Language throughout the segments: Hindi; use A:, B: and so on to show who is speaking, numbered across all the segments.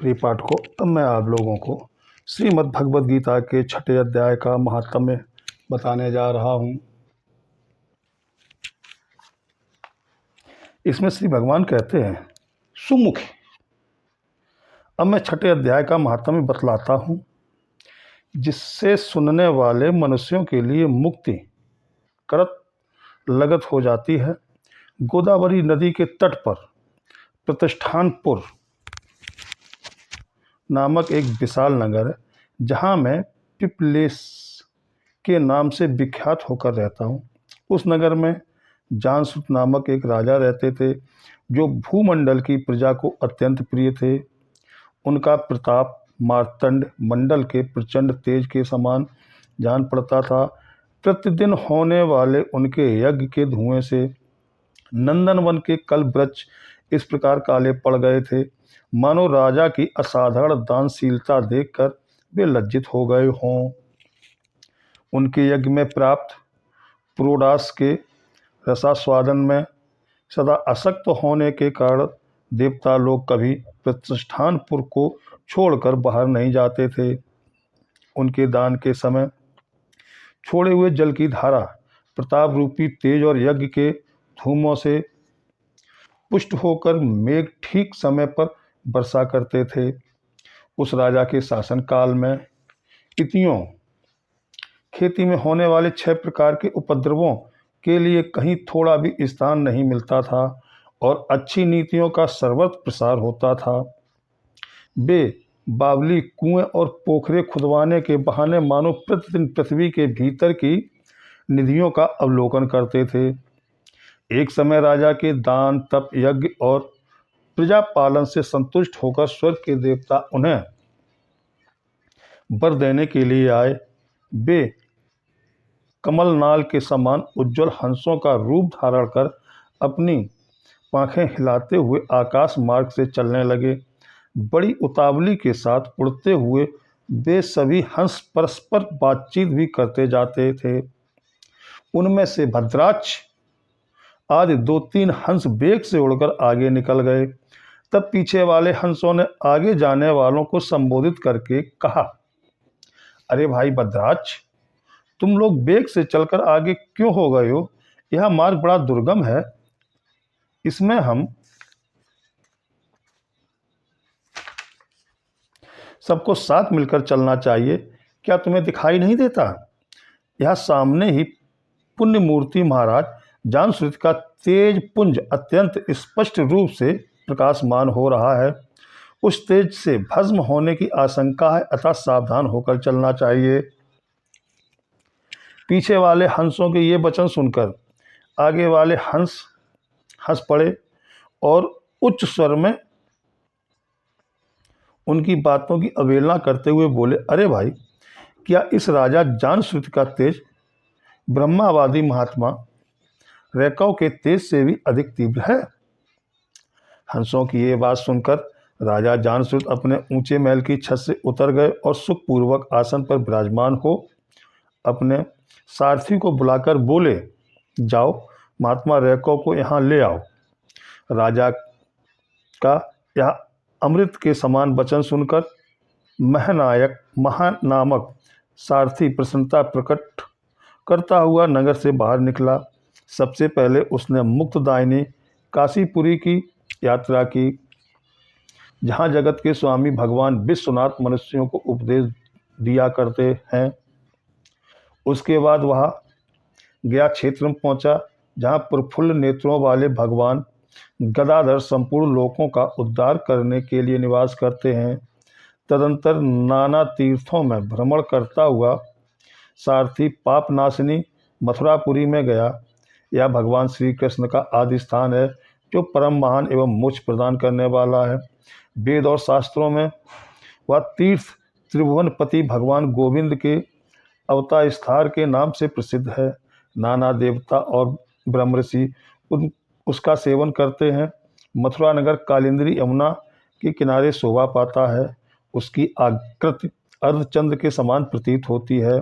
A: प्रिय पाठकों, अब मैं आप लोगों को श्रीमद् भगवद गीता के 6ठे अध्याय का महात्म्य बताने जा रहा हूँ। इसमें श्री भगवान कहते हैं, सुमुख। अब मैं 6ठे अध्याय का महात्म्य बतलाता हूँ, जिससे सुनने वाले मनुष्यों के लिए मुक्ति करत लगत हो जाती है। गोदावरी नदी के तट पर प्रतिष्ठानपुर नामक एक विशाल नगर है, जहाँ मैं पिपलेस के नाम से विख्यात होकर रहता हूँ। उस नगर में जांसुत नामक एक राजा रहते थे, जो भूमंडल की प्रजा को अत्यंत प्रिय थे। उनका प्रताप मार्तंड मंडल के प्रचंड तेज के समान जान पड़ता था। प्रतिदिन होने वाले उनके यज्ञ के धुएं से नंदनवन के कल वृक्ष इस प्रकार काले पड़ गए थे, मानो राजा की असाधारण दानशीलता देखकर वे लज्जित हो गए हों। उनके यज्ञ में प्राप्त पुरोडास के रसास्वादन में सदा आसक्त होने के कारण देवता लोग कभी प्रतिष्ठानपुर को छोड़कर बाहर नहीं जाते थे। उनके दान के समय छोड़े हुए जल की धारा प्रताप रूपी तेज और यज्ञ के धूमों से पुष्ट होकर मेघ ठीक समय पर वर्षा करते थे। उस राजा के शासन काल में इतियों खेती में होने वाले 6 प्रकार के उपद्रवों के लिए कहीं थोड़ा भी स्थान नहीं मिलता था और अच्छी नीतियों का सर्वत्र प्रसार होता था। वे बावली कुएं और पोखरे खुदवाने के बहाने मानो प्रतिदिन पृथ्वी के भीतर की निधियों का अवलोकन करते थे। एक समय राजा के दान तप यज्ञ और प्रजा पालन से संतुष्ट होकर स्वर्ग के देवता उन्हें वर देने के लिए आए। वे कमलनाल के समान उज्जवल हंसों का रूप धारण कर अपनी पाखें हिलाते हुए आकाश मार्ग से चलने लगे। बड़ी उतावली के साथ उड़ते हुए वे सभी हंस परस्पर बातचीत भी करते जाते थे। उनमें से भद्राक्ष आदि 2-3 हंस वेग से उड़कर आगे निकल गए। तब पीछे वाले हंसों ने आगे जाने वालों को संबोधित करके कहा, अरे भाई भद्राक्ष, तुम लोग वेग से चलकर आगे क्यों हो गए हो? यह मार्ग बड़ा दुर्गम है, इसमें हम सबको साथ मिलकर चलना चाहिए। क्या तुम्हें दिखाई नहीं देता? यह सामने ही पुण्य मूर्ति महाराज जांसुत का तेज पुंज अत्यंत स्पष्ट रूप से प्रकाशमान हो रहा है। उस तेज से भस्म होने की आशंका है, अतः सावधान होकर चलना चाहिए। पीछे वाले हंसों के ये वचन सुनकर आगे वाले हंस हंस पड़े और उच्च स्वर में उनकी बातों की अवहेलना करते हुए बोले, अरे भाई, क्या इस राजा जांसुत का तेज ब्रह्मावादी महात्मा रैकव के तेज से भी अधिक तीव्र है? हंसों की ये बात सुनकर राजा जांसुत अपने ऊंचे महल की छत से उतर गए और सुखपूर्वक आसन पर विराजमान हो अपने सारथी को बुलाकर बोले, जाओ महात्मा रैकव को यहाँ ले आओ। राजा का यह अमृत के समान वचन सुनकर महानामक सारथी प्रसन्नता प्रकट करता हुआ नगर से बाहर निकला। सबसे पहले उसने मुक्तदायिनी काशीपुरी की यात्रा की, जहाँ जगत के स्वामी भगवान विश्वनाथ मनुष्यों को उपदेश दिया करते हैं। उसके बाद वह गया क्षेत्र में पहुँचा, जहाँ प्रफुल्ल नेत्रों वाले भगवान गदाधर संपूर्ण लोकों का उद्धार करने के लिए निवास करते हैं। तदंतर नाना तीर्थों में भ्रमण करता हुआ सारथी पापनाशिनी मथुरापुरी में गया। यह भगवान श्री कृष्ण का आदि स्थान है, जो परम महान एवं मोक्ष प्रदान करने वाला है। वेद और शास्त्रों में वह तीर्थ त्रिभुवनपति भगवान गोविंद के अवतार स्थान के नाम से प्रसिद्ध है। नाना देवता और ब्रह्म ऋषि उसका सेवन करते हैं। मथुरा नगर कालिंदी यमुना के किनारे शोभा पाता है। उसकी आकृति अर्धचंद्र के समान प्रतीत होती है।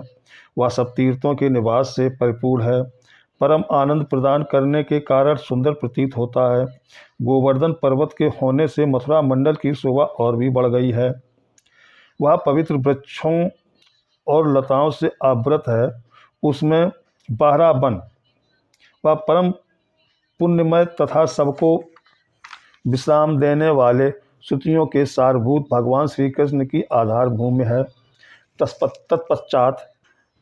A: वह सब तीर्थों के निवास से परिपूर्ण है। परम आनंद प्रदान करने के कारण सुंदर प्रतीत होता है। गोवर्धन पर्वत के होने से मथुरा मंडल की शोभा और भी बढ़ गई है। वह पवित्र वृक्षों और लताओं से आवृत है। उसमें बारह वन वह परम पुण्यमय तथा सबको विश्राम देने वाले श्रुतियों के सारभूत भगवान श्री कृष्ण की आधार भूमि है। तत्पश्चात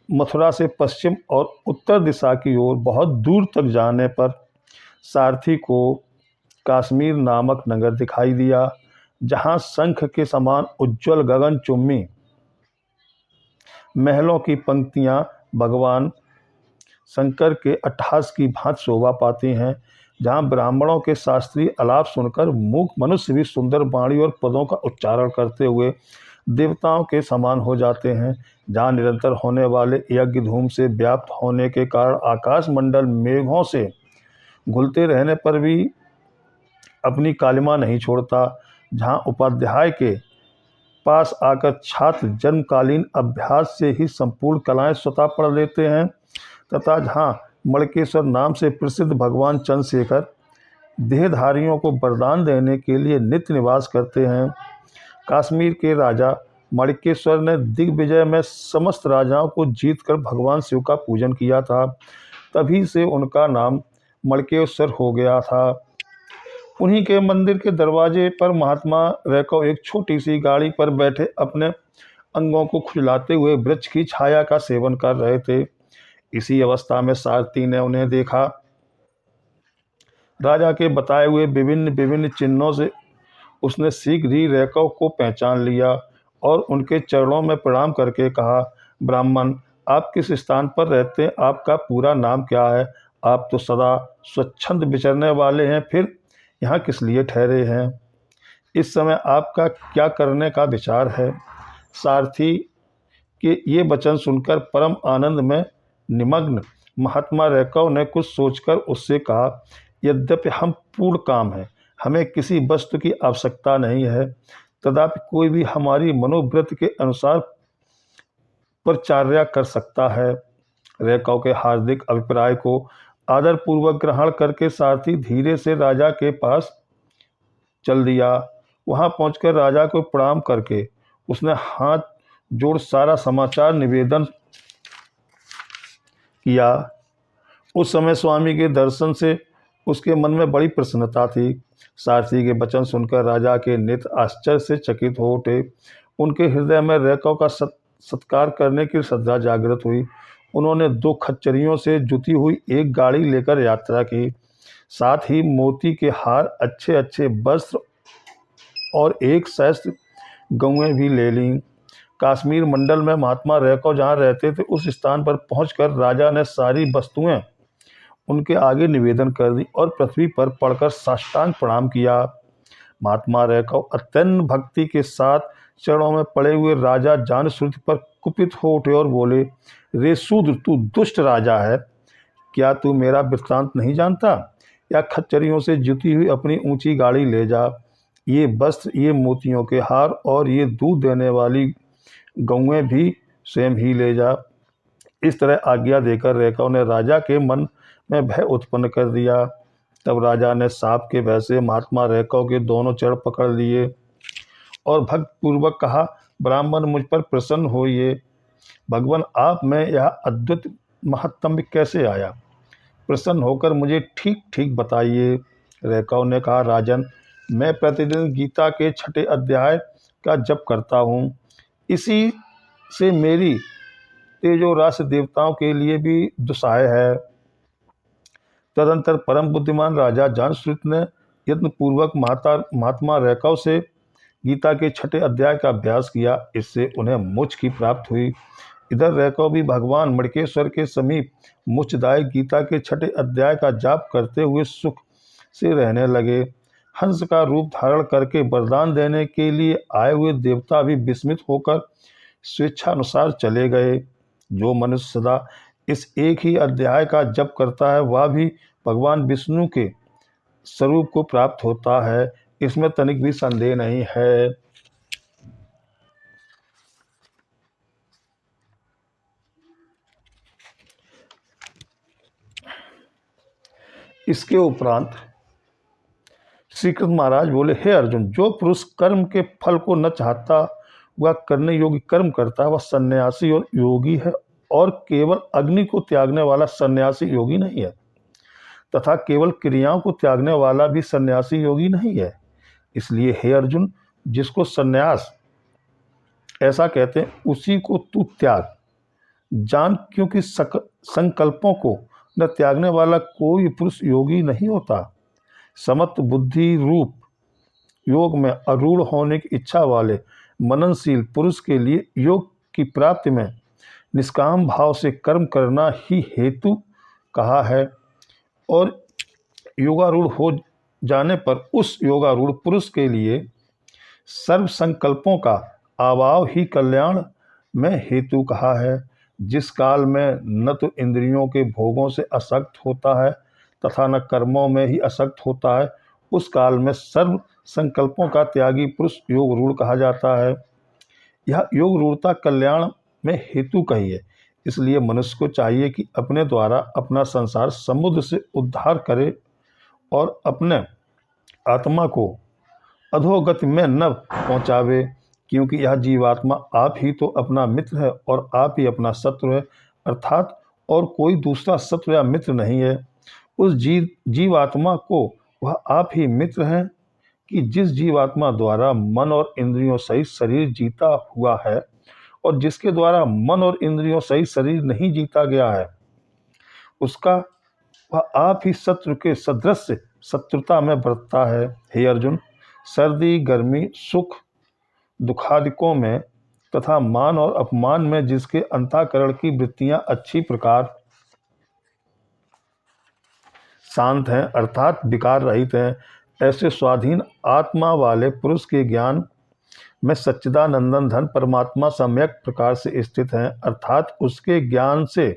A: मथुरा से पश्चिम और उत्तर दिशा की ओर बहुत दूर तक जाने पर सारथी को काश्मीर नामक नगर दिखाई दिया, जहाँ शंख के समान उज्ज्वल गगनचुम्बी महलों की पंक्तियाँ भगवान शंकर के अट्टहास की भांति शोभा पाती हैं, जहाँ ब्राह्मणों के शास्त्रीय आलाप सुनकर मूक मनुष्य भी सुंदर वाणी और पदों का उच्चारण करते हुए देवताओं के समान हो जाते हैं, जहाँ निरंतर होने वाले यज्ञ धूम से व्याप्त होने के कारण आकाश मंडल मेघों से घुलते रहने पर भी अपनी कालिमा नहीं छोड़ता, जहाँ उपाध्याय के पास आकर छात्र जन्मकालीन अभ्यास से ही संपूर्ण कलाएं स्वतः पढ़ लेते हैं, तथा जहाँ मणकेश्वर नाम से प्रसिद्ध भगवान चंद्रशेखर देहधारियों को वरदान देने के लिए नित्य निवास करते हैं। कश्मीर के राजा मणकेश्वर ने दिग्विजय में समस्त राजाओं को जीतकर भगवान शिव का पूजन किया था, तभी से उनका नाम मणकेश्वर हो गया था। उन्हीं के मंदिर के दरवाजे पर महात्मा रैकव एक छोटी सी गाड़ी पर बैठे अपने अंगों को खुजलाते हुए वृक्ष की छाया का सेवन कर रहे थे। इसी अवस्था में सारथी ने उन्हें देखा। राजा के बताए हुए विभिन्न विभिन्न चिन्हों से उसने शीघ्र ही रैकव को पहचान लिया और उनके चरणों में प्रणाम करके कहा, ब्राह्मण, आप किस स्थान पर रहते हैं? आपका पूरा नाम क्या है? आप तो सदा स्वच्छंद विचरने वाले हैं, फिर यहाँ किस लिए ठहरे हैं? इस समय आपका क्या करने का विचार है? सारथी के ये वचन सुनकर परम आनंद में निमग्न महात्मा रैकव ने कुछ सोचकर उससे कहा, यद्यपि हम पूर्ण काम हैं, हमें किसी वस्तु की आवश्यकता नहीं है, तथापि कोई भी हमारी मनोवृत्ति के अनुसार परिचर्या कर सकता है। रैकव के हार्दिक अभिप्राय को आदरपूर्वक ग्रहण करके सारथी धीरे से राजा के पास चल दिया। वहां पहुंचकर राजा को प्रणाम करके उसने हाथ जोड़ सारा समाचार निवेदन किया। उस समय स्वामी के दर्शन से उसके मन में बड़ी प्रसन्नता थी। सारथी के वचन सुनकर राजा के नेत्र आश्चर्य से चकित हो उठे। उनके हृदय में रैकव का सत्कार करने की श्रद्धा जागृत हुई। उन्होंने 2 खच्चरियों से जुती हुई एक गाड़ी लेकर यात्रा की, साथ ही मोती के हार, अच्छे अच्छे वस्त्र और एक सहस्त्र गौएं भी ले लीं। कश्मीर मंडल में महात्मा रैकव जहाँ रहते थे, उस स्थान पर पहुंचकर राजा ने सारी वस्तुएं उनके आगे निवेदन कर दी और पृथ्वी पर पड़कर साष्टांग प्रणाम किया। महात्मा रैकव अत्यंत भक्ति के साथ चरणों में पड़े हुए राजा जानश्रुति पर कुपित हो उठे और बोले, रे शूद्र, तू दुष्ट राजा है, क्या तू मेरा वृत्तांत नहीं जानता? या खच्चरियों से जुती हुई अपनी ऊंची गाड़ी ले जा, ये वस्त्र, ये मोतियों के हार और ये दूध देने वाली गौएं भी स्वयं ही ले जा। इस तरह आज्ञा देकर रैकव ने राजा के मन में भय उत्पन्न कर दिया। तब राजा ने सांप के भय से महात्मा रैकव के दोनों चरण पकड़ लिए और भक्तिपूर्वक कहा, ब्राह्मण, मुझ पर प्रसन्न होइए। भगवान, आप में यह अद्भुत महत्तम कैसे आया? प्रसन्न होकर मुझे ठीक ठीक बताइए। रैकव ने कहा, राजन, मैं प्रतिदिन गीता के 6ठे अध्याय का जप करता हूँ। इसी से मेरी तेजो राशि देवताओं के लिए भी दुस्साह है। तदंतर परम बुद्धिमान राजा जानश्रुत ने यत्नपूर्वक महात्मा रैकव से गीता के 6ठे अध्याय का अभ्यास किया। इससे उन्हें मोक्ष की प्राप्ति हुई। इधर रैकव भी भगवान मणकेश्वर के समीप मोक्षदायक गीता के 6ठे अध्याय का जाप करते हुए सुख से रहने लगे। हंस का रूप धारण करके वरदान देने के लिए आए हुए देवता भी विस्मित होकर स्वेच्छानुसार चले गए। जो मनुष्य सदा इस एक ही अध्याय का जप करता है, वह भी भगवान विष्णु के स्वरूप को प्राप्त होता है, इसमें तनिक भी संदेह नहीं है। इसके उपरांत श्री कृष्ण महाराज बोले, हे अर्जुन, जो पुरुष कर्म के फल को न चाहता वह करने योग्य कर्म करता है, वह सन्यासी और योगी है, और केवल अग्नि को त्यागने वाला सन्यासी योगी नहीं है, तथा केवल क्रियाओं को त्यागने वाला भी सन्यासी योगी नहीं है। इसलिए हे अर्जुन, जिसको सन्यास ऐसा कहते हैं उसी को तू त्याग जान, क्योंकि संकल्पों को न त्यागने वाला कोई पुरुष योगी नहीं होता। समत्व बुद्धि रूप योग में अरूढ़ होने की इच्छा वाले मननशील पुरुष के लिए योग की प्राप्ति में निष्काम भाव से कर्म करना ही हेतु कहा है, और योगारूढ़ हो जाने पर उस योगारूढ़ पुरुष के लिए सर्व संकल्पों का अभाव ही कल्याण में हेतु कहा है। जिस काल में न तो इंद्रियों के भोगों से आसक्त होता है तथा न कर्मों में ही आसक्त होता है, उस काल में सर्व संकल्पों का त्यागी पुरुष योग रूढ़ कहा जाता है। यह योग रूढ़ता कल्याण में हेतु कही है। इसलिए मनुष्य को चाहिए कि अपने द्वारा अपना संसार समुद्र से उद्धार करे और अपने आत्मा को अधोगति में न पहुँचावे, क्योंकि यह जीवात्मा आप ही तो अपना मित्र है और आप ही अपना शत्रु है, अर्थात और कोई दूसरा शत्रु या मित्र नहीं है। उस जीवात्मा को वह आप ही मित्र हैं कि जिस जीवात्मा द्वारा मन और इंद्रियों सहित शरीर जीता हुआ है, और जिसके द्वारा मन और इंद्रियों सहित शरीर नहीं जीता गया है, उसका वह आप ही शत्रु के सदृश शत्रुता में बरतता है। हे अर्जुन, सर्दी गर्मी सुख दुखादिकों में तथा मान और अपमान में जिसके अंतःकरण की वृत्तियां अच्छी प्रकार शांत हैं, अर्थात विकार रहित हैं, ऐसे स्वाधीन आत्मा वाले पुरुष के ज्ञान में सच्चिदानंदन धन परमात्मा सम्यक प्रकार से स्थित हैं, अर्थात उसके ज्ञान से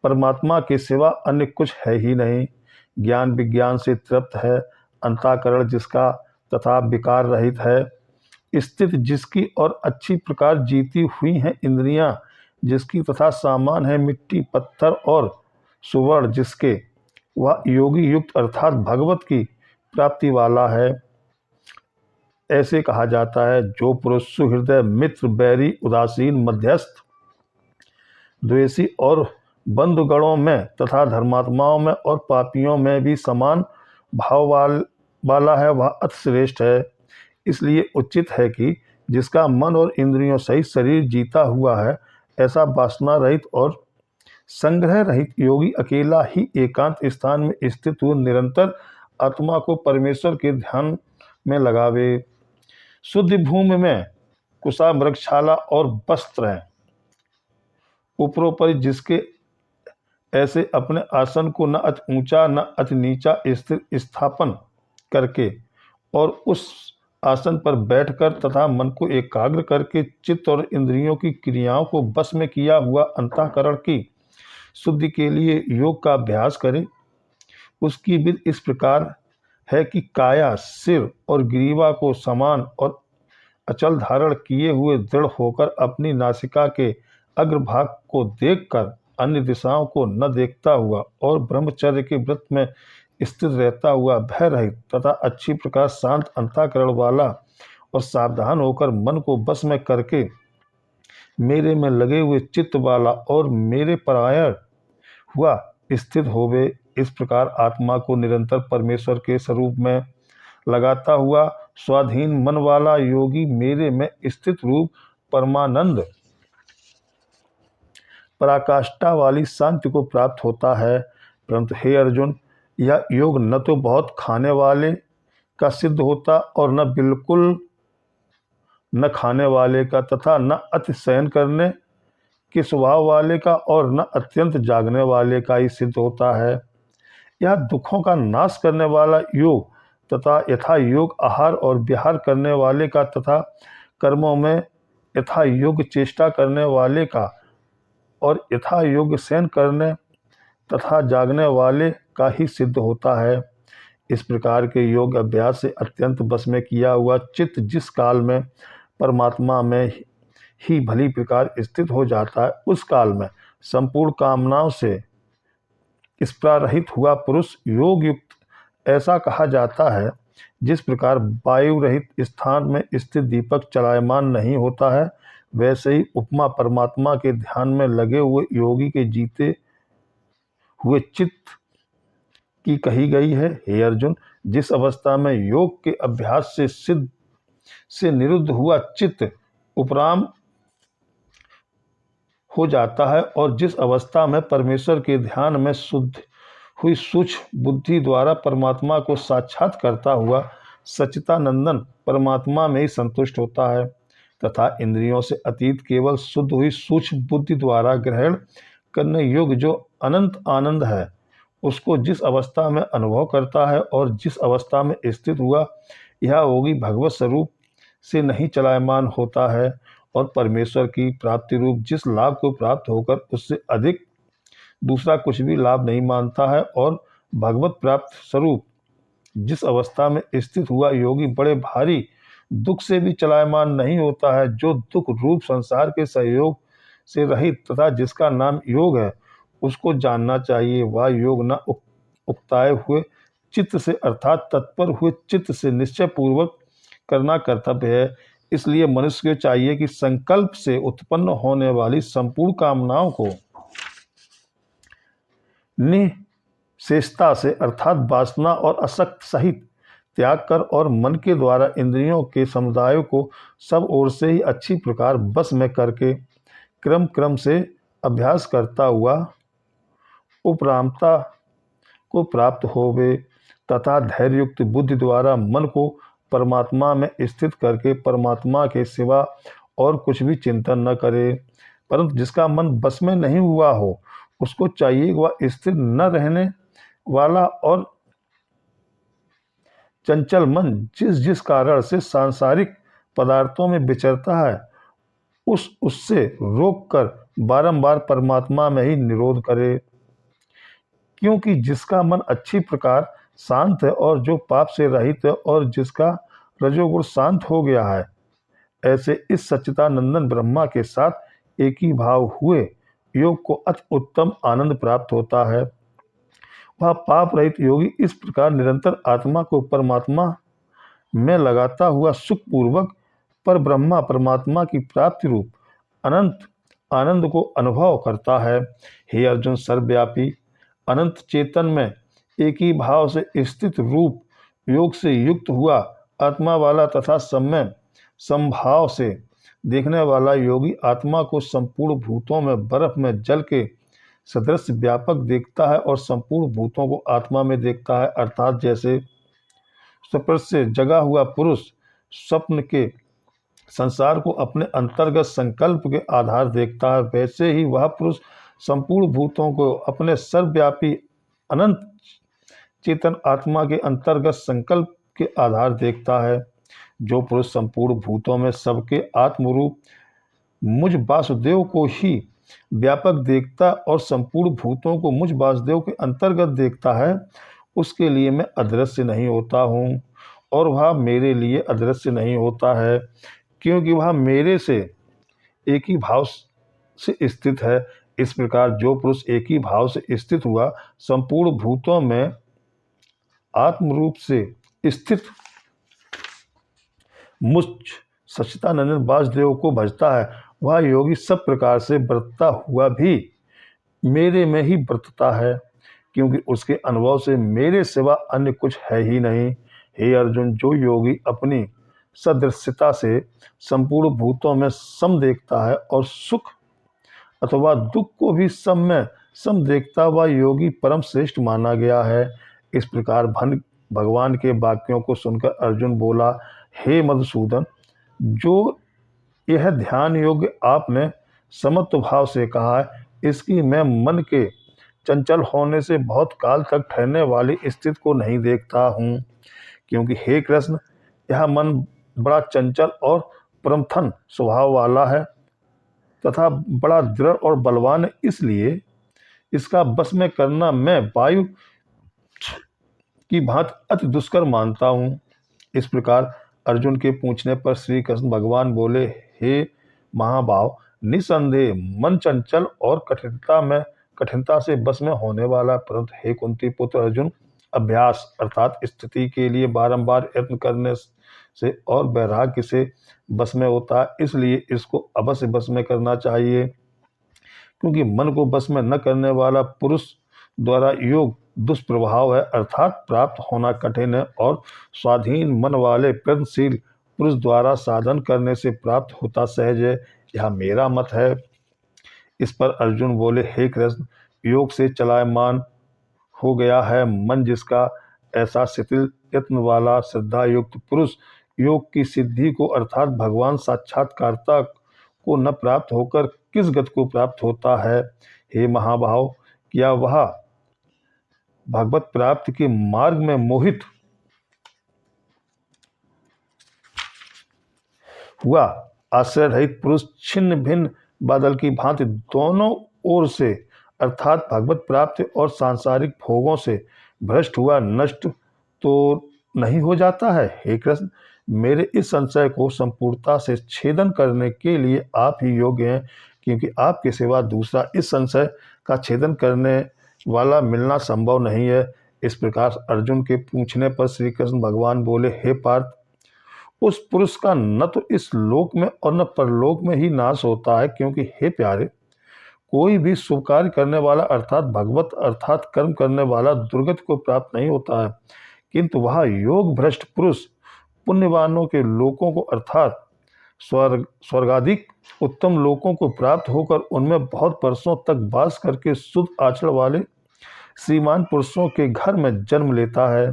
A: परमात्मा के सिवा अन्य कुछ है ही नहीं। ज्ञान विज्ञान से तृप्त है, अंतःकरण जिसका तथा विकार रहित है, स्थित जिसकी और अच्छी प्रकार जीती हुई हैं इंद्रियां जिसकी तथा सामान है मिट्टी पत्थर और सुवर्ण जिसके, वह योगी युक्त अर्थात भगवत की प्राप्ति वाला है। ऐसे कहा जाता है, जो पुरुष सुहृदय मित्र बैरी उदासीन मध्यस्थ द्वेषी और बंधुगणों में तथा धर्मात्माओं में और पापियों में भी समान भाव वाला है, वह अतिश्रेष्ठ है। इसलिए उचित है कि जिसका मन और इंद्रियों सहित शरीर जीता हुआ है, ऐसा वासना रहित और संग्रह रहित योगी अकेला ही एकांत स्थान में स्थित हुए निरंतर आत्मा को परमेश्वर के ध्यान में लगावे। शुद्ध भूमि में कुशा मृगशाला और वस्त्र हैं, ऊपरोपरि जिसके ऐसे अपने आसन को न अति ऊंचा न अति नीचा स्थिर स्थापन करके और उस आसन पर बैठकर तथा मन को एकाग्र करके चित्त और इंद्रियों की क्रियाओं को बस में किया हुआ अंतःकरण की शुद्धि के लिए योग का अभ्यास करें। उसकी विधि इस प्रकार है कि काया सिर और ग्रीवा को समान और अचल धारण किए हुए दृढ़ होकर अपनी नासिका के अग्रभाग को देखकर अन्य दिशाओं को न देखता हुआ और ब्रह्मचर्य के व्रत में स्थित रहता हुआ भय रहित तथा अच्छी प्रकार शांत अंतःकरण वाला और सावधान होकर मन को बस में करके मेरे में लगे हुए चित्त वाला और मेरे परायण हुआ स्थित होवे। इस प्रकार आत्मा को निरंतर परमेश्वर के स्वरूप में लगाता हुआ स्वाधीन मन वाला योगी मेरे में स्थित रूप परमानंद पराकाष्ठा वाली शांति को प्राप्त होता है। परंतु हे अर्जुन, यह योग न तो बहुत खाने वाले का सिद्ध होता और न बिल्कुल न खाने वाले का तथा न अति शयन करने के स्वभाव वाले का और न अत्यंत जागने वाले का ही सिद्ध होता है। यह दुखों का नाश करने वाला योग तथा यथा योग आहार और विहार करने वाले का तथा कर्मों में यथा योग चेष्टा करने वाले का और यथा योग शयन करने तथा जागने वाले का ही सिद्ध होता है। इस प्रकार के योग अभ्यास से अत्यंत बस में किया हुआ चित्त जिस काल में परमात्मा में ही भली प्रकार स्थित हो जाता है, उस काल में संपूर्ण कामनाओं से स्पृहारहित हुआ पुरुष योग युक्त ऐसा कहा जाता है। जिस प्रकार वायु रहित स्थान में स्थित दीपक चलायमान नहीं होता है, वैसे ही उपमा परमात्मा के ध्यान में लगे हुए योगी के जीते हुए चित्त की कही गई है। हे अर्जुन, जिस अवस्था में योग के अभ्यास से निरुद्ध हुआ चित्त उपराम हो जाता है और जिस अवस्था में परमेश्वर के ध्यान में शुद्ध हुई सूक्ष्म बुद्धि द्वारा परमात्मा को साक्षात करता हुआ सच्चिदानंदन परमात्मा में ही संतुष्ट होता है तथा इंद्रियों से अतीत केवल शुद्ध हुई सूक्ष्म बुद्धि द्वारा ग्रहण करने योग्य जो अनंत आनंद है, उसको जिस अवस्था में अनुभव करता है और जिस अवस्था में स्थित हुआ यह योगी भगवत स्वरूप से नहीं चलायमान होता है और परमेश्वर की प्राप्ति रूप जिस लाभ को प्राप्त होकर उससे अधिक दूसरा कुछ भी लाभ नहीं मानता है और भगवत प्राप्त स्वरूप जिस अवस्था में स्थित हुआ योगी बड़े भारी दुख से भी चलायमान नहीं होता है, जो दुख रूप संसार के सहयोग से रहित तथा जिसका नाम योग है, उसको जानना चाहिए। वह योग न उकताए हुए चित्त से अर्थात तत्पर हुए चित्त से निश्चय पूर्वक करना कर्तव्य है। इसलिए मनुष्य को चाहिए कि संकल्प से उत्पन्न होने वाली संपूर्ण कामनाओं को निःशेषता से अर्थात वासना और असक्त सहित त्याग कर और मन के द्वारा इंद्रियों के समुदाय को सब ओर से ही अच्छी प्रकार बस में करके क्रम क्रम से अभ्यास करता हुआ उपरामता को प्राप्त होवे तथा धैर्ययुक्त बुद्धि द्वारा मन को परमात्मा में स्थित करके परमात्मा के सिवा और कुछ भी चिंतन न करे। परंतु जिसका मन बस में नहीं हुआ हो, उसको चाहिए वह स्थिर न रहने वाला और चंचल मन जिस जिस कारण से सांसारिक पदार्थों में विचरता है, उससे रोककर बारंबार परमात्मा में ही निरोध करे। क्योंकि जिसका मन अच्छी प्रकार शांत है और जो पाप से रहित है और जिसका रजोगुण शांत हो गया है, ऐसे इस सच्चिदानंदन ब्रह्मा के साथ एक ही भाव हुए योग को अति उत्तम आनंद प्राप्त होता है। वह पाप रहित योगी इस प्रकार निरंतर आत्मा को परमात्मा में लगाता हुआ सुखपूर्वक पर ब्रह्मा परमात्मा की प्राप्ति रूप अनंत आनंद को अनुभव करता है। हे अर्जुन, सर्वव्यापी अनंत चेतन में एक ही भाव से स्थित रूप योग से युक्त हुआ आत्मा वाला तथा समय संभाव से देखने वाला योगी आत्मा को संपूर्ण भूतों में बर्फ में जल के सदृश व्यापक देखता है और संपूर्ण भूतों को आत्मा में देखता है। अर्थात जैसे स्वप्न से जगा हुआ पुरुष स्वप्न के संसार को अपने अंतर्गत संकल्प के आधार देखता है, वैसे ही वह पुरुष संपूर्ण भूतों को अपने सर्वव्यापी अनंत चेतन आत्मा के अंतर्गत संकल्प के आधार देखता है। जो पुरुष संपूर्ण भूतों में सबके आत्मरूप मुझ वासुदेव को ही व्यापक देखता और संपूर्ण भूतों को मुझ वासुदेव के अंतर्गत देखता है, उसके लिए मैं अदृश्य नहीं होता हूँ और वह मेरे लिए अदृश्य नहीं होता है, क्योंकि वह मेरे से एक ही भाव से स्थित है। इस प्रकार जो पुरुष एक ही भाव से स्थित हुआ संपूर्ण भूतों में आत्मरूप से स्थित मुझ सच्चिदानंद वासुदेव को भजता है, वह योगी सब प्रकार से बरतता हुआ भी मेरे में ही बरतता है, क्योंकि उसके अनुभव से मेरे सिवा अन्य कुछ है ही नहीं। हे अर्जुन, जो योगी अपनी सदृश्यता से संपूर्ण भूतों में सम देखता है और सुख अथवा दुख को भी सम में सम देखता हुआ योगी परम श्रेष्ठ माना गया है। इस प्रकार भगवान के वाक्यों को सुनकर अर्जुन बोला, हे मधुसूदन, जो यह ध्यान योग्य आपने समत्व भाव से कहा है, इसकी मैं मन के चंचल होने से बहुत काल तक ठहरने वाली स्थिति को नहीं देखता हूँ, क्योंकि हे कृष्ण, यह मन बड़ा चंचल और परमथन स्वभाव वाला है तथा बड़ा दृढ़ और बलवान है, इसलिए इसका बस में करना मैं वायु की भांति अति दुष्कर मानता हूँ। इस प्रकार अर्जुन के पूछने पर श्री कृष्ण भगवान बोले, हे महाभाव, निसंदेह मन चंचल और कठिनता से बस में होने वाला, परंतु हे कुंती पुत्र अर्जुन, अभ्यास अर्थात स्थिति के लिए बारंबार यत्न करने से और वैराग्य से बस में होता है, इसलिए इसको अवश्य बस में करना चाहिए। क्योंकि मन को बस में न करने वाला पुरुष द्वारा योग दुष्प्रभाव है, अर्थात प्राप्त होना कठिन है, और स्वाधीन मन वाले प्रयत्नशील पुरुष द्वारा साधन करने से प्राप्त होता सहज है। यह मेरा मत है। इस पर अर्जुन बोले, हे कृष्ण, योग से चलायमान हो गया है मन जिसका, ऐसा शिथिल यत्न वाला श्रद्धा युक्त पुरुष योग की सिद्धि को अर्थात भगवान साक्षात्कारता को न प्राप्त होकर किस गति को प्राप्त होता है। हे महाभाव, क्या वह भगवत प्राप्ति के मार्ग में मोहित हुआ आश्रय रहित पुरुष छिन्न भिन्न बादल की भांति दोनों ओर से अर्थात भगवत प्राप्ति और सांसारिक भोगों से भ्रष्ट हुआ नष्ट तो नहीं हो जाता है। हे कृष्ण, मेरे इस संशय को संपूर्णता से छेदन करने के लिए आप ही योग्य हैं, क्योंकि आपके सिवा दूसरा इस संशय का छेदन करने वाला मिलना संभव नहीं है। इस प्रकार अर्जुन के पूछने पर श्री कृष्ण भगवान बोले, हे पार्थ, उस पुरुष का न तो इस लोक में और न परलोक में ही नाश होता है, क्योंकि हे प्यारे, कोई भी शुभ कार्य करने वाला अर्थात भगवत अर्थात कर्म करने वाला दुर्गति को प्राप्त नहीं होता है, किंतु वह योग भ्रष्ट पुरुष पुण्यवानों के लोकों को अर्थात स्वर्गाधिक उत्तम लोकों को प्राप्त होकर उनमें बहुत वर्षों तक वास करके शुद्ध आचरण वाले श्रीमान पुरुषों के घर में जन्म लेता है,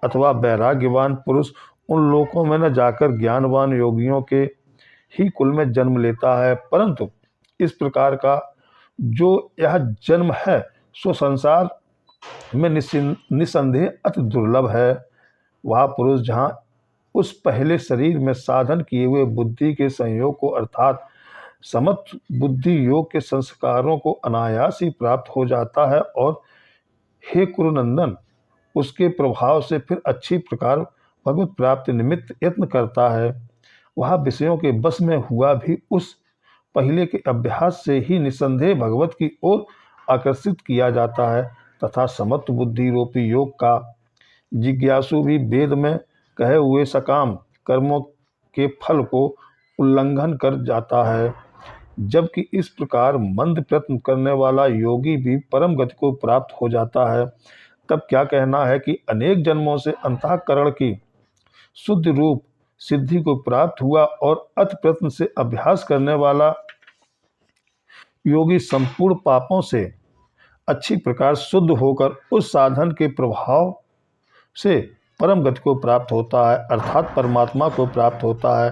A: अथवा वैराग्यवान पुरुष उन लोकों में न जाकर ज्ञानवान योगियों के ही कुल में जन्म लेता है। परंतु इस प्रकार का जो यह जन्म है सो संसार में निसंदेह अति दुर्लभ है। वह पुरुष जहाँ उस पहले शरीर में साधन किए हुए बुद्धि के संयोग को अर्थात समत बुद्धि योग के संस्कारों को अनायास ही प्राप्त हो जाता है, और हे कुरुनंदन, उसके प्रभाव से फिर अच्छी प्रकार भगवत प्राप्ति निमित्त यत्न करता है। वह विषयों के बस में हुआ भी उस पहले के अभ्यास से ही निसंदेह भगवत की ओर आकर्षित किया जाता है, तथा समत्व बुद्धि रूपी योग का जिज्ञासु भी वेद में कहे हुए सकाम कर्मों के फल को उल्लंघन कर जाता है। जबकि इस प्रकार मंद प्रयत्न करने वाला योगी भी परम गति को प्राप्त हो जाता है। तब क्या कहना है कि अनेक जन्मों से अंतःकरण की शुद्ध रूप सिद्धि को प्राप्त हुआ और अति प्रयत्न से अभ्यास करने वाला योगी संपूर्ण पापों से अच्छी प्रकार शुद्ध होकर उस साधन के प्रभाव से परम गति को प्राप्त होता है, अर्थात परमात्मा को प्राप्त होता है।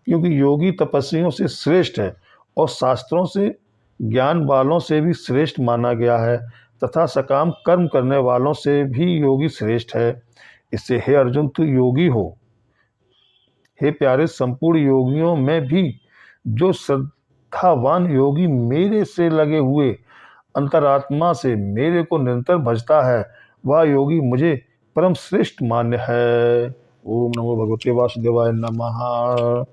A: क्योंकि योगी तपस्वियों से श्रेष्ठ है और शास्त्रों से ज्ञान वालों से भी श्रेष्ठ माना गया है, तथा सकाम कर्म करने वालों से भी योगी श्रेष्ठ है। इससे हे अर्जुन, तू योगी हो। हे प्यारे, संपूर्ण योगियों में भी जो श्रद्धावान योगी मेरे से लगे हुए अंतरात्मा से मेरे को निरंतर भजता है, वह योगी मुझे परम श्रेष्ठ मान्य है। ओम नमो भगवते वासुदेवाय नमः।